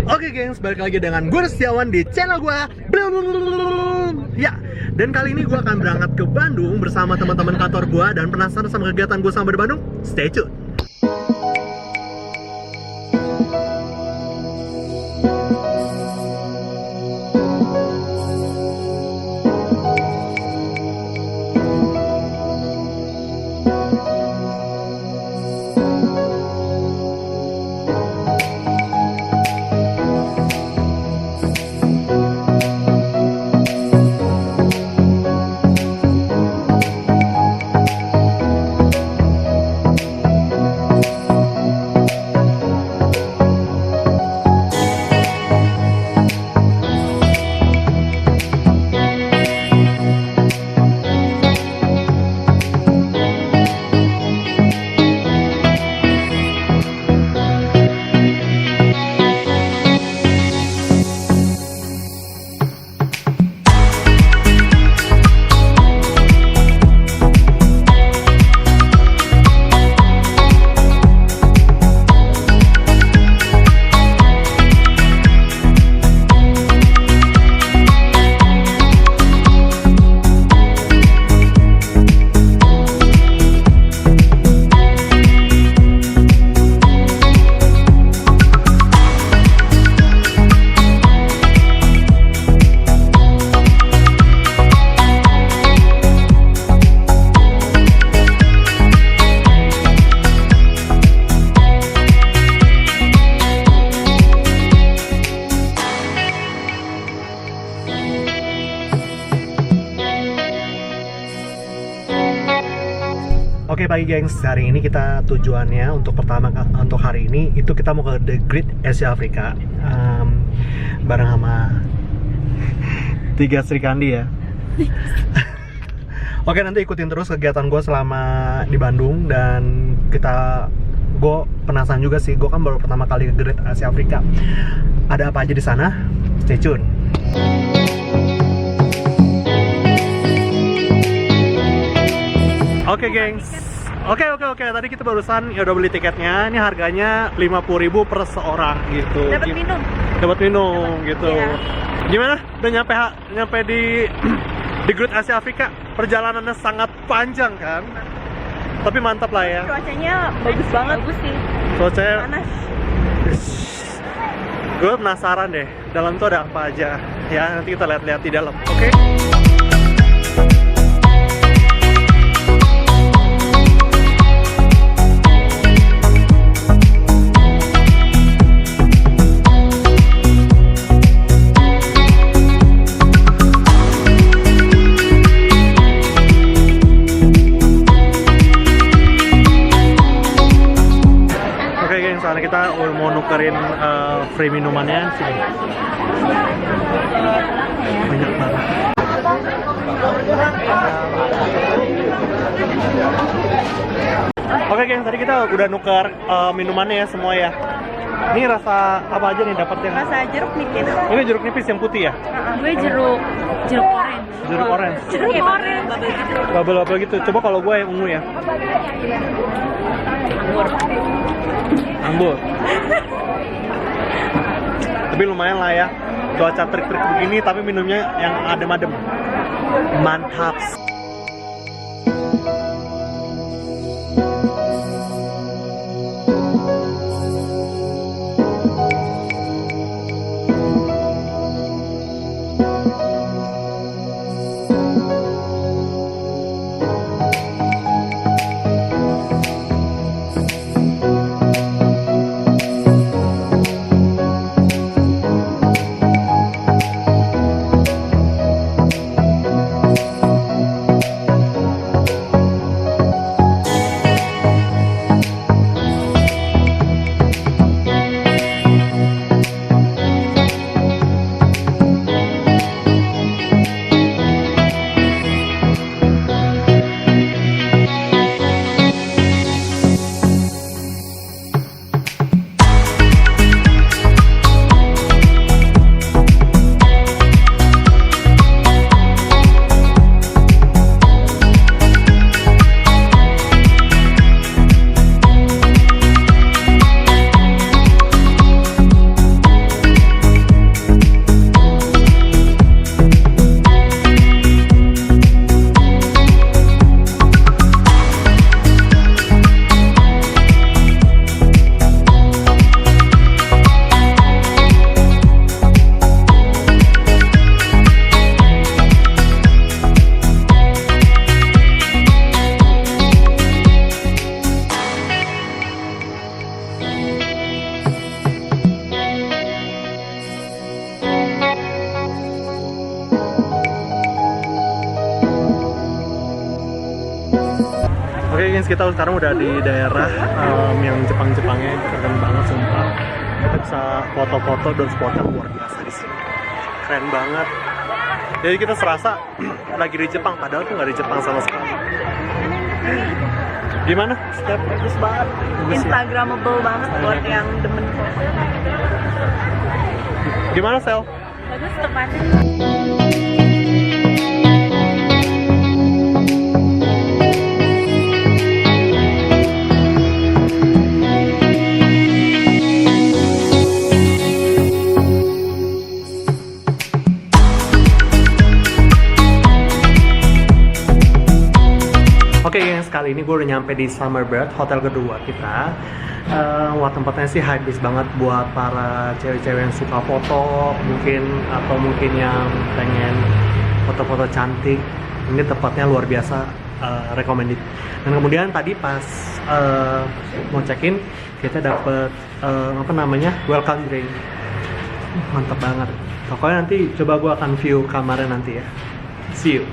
Oke gengs, balik lagi dengan gue Setiawan di channel gue. Ya, dan kali ini gue akan berangkat ke Bandung bersama teman-teman kantor gue. Dan penasaran sama kegiatan gue sama di Bandung? Stay tune. Oke pagi gengs, hari ini kita tujuannya untuk hari ini itu kita mau ke The Great Asia Africa bareng sama 3 Sri Kandi ya. Oke, nanti ikutin terus kegiatan gue selama di Bandung. Dan gue penasaran juga sih, gue kan baru pertama kali ke Great Asia Africa. Ada apa aja di sana? Stay tune. Oke gengs, oke. Tadi kita barusan ya udah beli tiketnya. Ini harganya 50.000 per seorang gitu. Dapat minum gitu. Iya. Gimana? Udah nyampe di Great Asia Africa. Perjalanannya sangat panjang kan? Tapi mantap lah ya. Cuacanya bagus banget. Bagus sih. Cuacanya panas. Gue penasaran deh, dalam tuh ada apa aja. Ya, nanti kita lihat-lihat di dalam. Oke? Soalnya kita mau nukerin free minumannya sini. Banyak banget. Oke geng, tadi kita udah nuker minumannya ya semua ya. Ini rasa apa aja nih dapatnya? Rasa jeruk nipis. Ini jeruk nipis yang putih ya? Gue jeruk orange. Jeruk orange. Jeruk orange. Bubble gitu. Coba kalau gue yang ungu ya. Anggur. Tapi lumayan lah ya. Cuaca terik-terik begini tapi minumnya yang adem-adem. Mantap. gengs, kita sekarang udah di daerah yang Jepang-Jepangnya, keren banget sumpah. Kita bisa foto-foto dan spotnya luar biasa di sini. Keren banget. Jadi kita serasa lagi di Jepang, padahal tuh nggak di Jepang sama sekali. Gimana? Step Bagus banget. Bagus ya? Instagramable banget buat yang demen foto. Gimana, Sel? Bagus tempatnya. Oke gengs, kali ini gue udah nyampe di Summerbird, hotel kedua kita. Wah, tempatnya sih hypebeast banget buat para cewek-cewek yang suka foto atau mungkin yang pengen foto-foto cantik. Ini tempatnya luar biasa, recommended. Dan kemudian tadi pas mau check-in, kita dapet welcome drink. Mantap banget. Pokoknya nanti coba gue akan view kamarnya nanti ya. See you.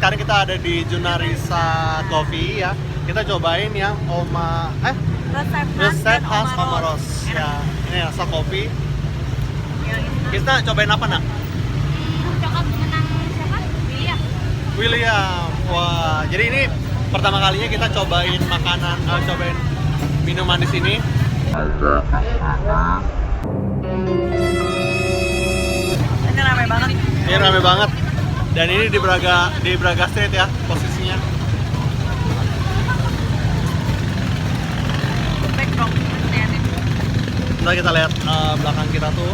Sekarang kita ada di Junarisa Coffee ya. Kita cobain yang resep khas Omaros. Ya, ini rasa kopi. Kita cobain apa nak? Coklat menang siapa? William. Wah, jadi ini pertama kalinya kita cobain cobain minuman di sini. Ini ramai banget. Ini rame banget. Dan ini di Braga Street ya posisinya. Ntar kita lihat belakang kita tuh.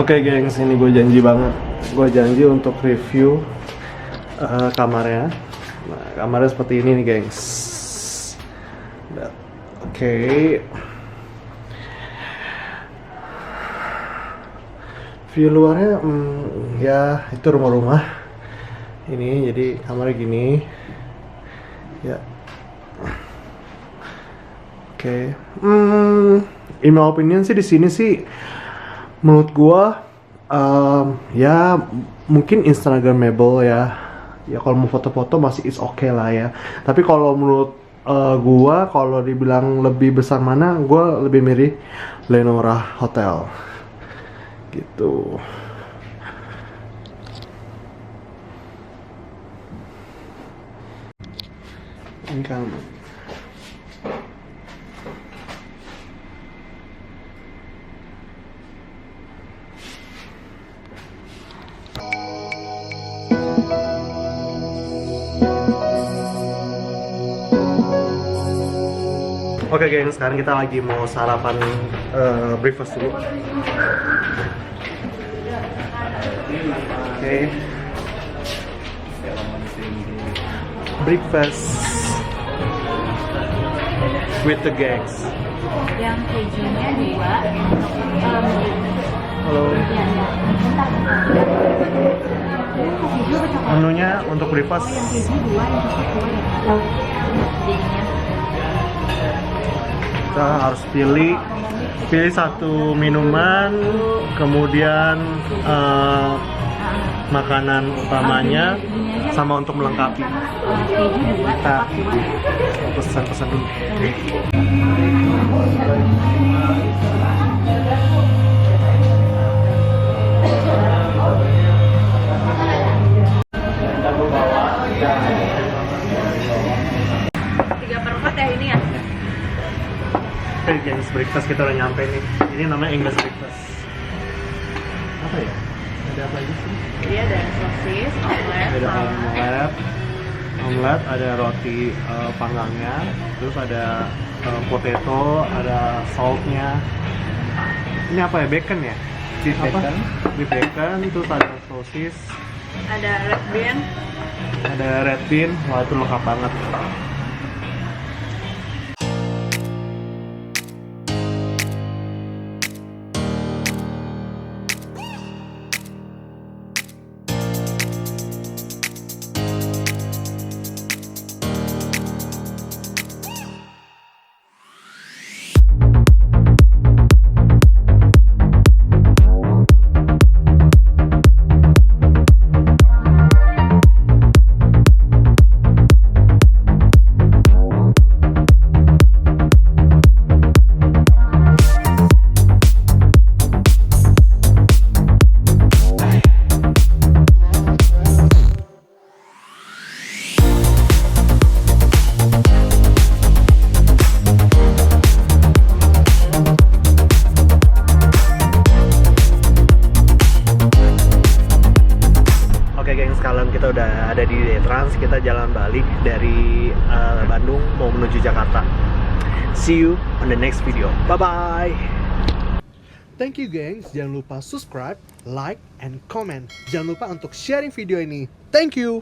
Oke gengs, ini gue janji banget. Gue janji untuk review kamarnya. Nah, kamarnya seperti ini nih gengs. Oke. View luarnya, ya itu rumah-rumah. Ini jadi kamarnya gini. Ya. Oke. In my opinion sih di sini sih, menurut gua ya mungkin Instagramable ya. Ya kalau mau foto-foto masih is okay lah ya. Tapi kalau menurut gua, kalau dibilang lebih besar mana, gua lebih milih Lenora Hotel. Gitu. Ini kamar. Oke geng, sekarang kita lagi mau sarapan breakfast dulu. Oke. Breakfast with the gangs. Yang kejunya 2. Halo. Menunya untuk breakfast. Kita harus pilih satu minuman, kemudian makanan utamanya, sama untuk melengkapi. Kita pesan dulu. Tiga per 4 ya ini ya? Oke gengs, breakfast kita udah nyampe nih. Ini namanya English breakfast. Apa ya? Ada apa aja sih? Jadi ada sosis, omelet, Ada sama omelet, ada roti panggangnya, terus ada potato, ada saltnya. Ini apa ya? Bacon ya? Beef bacon. Beef bacon, terus ada sosis, ada red bean. ada red bean. Wah, itu lengkap banget. Sekarang kita udah ada di Trans, kita jalan balik dari Bandung mau menuju Jakarta. See you on the next video. Bye bye. Thank you gengs, jangan lupa subscribe, like, and comment. Jangan lupa untuk sharing video ini. Thank you.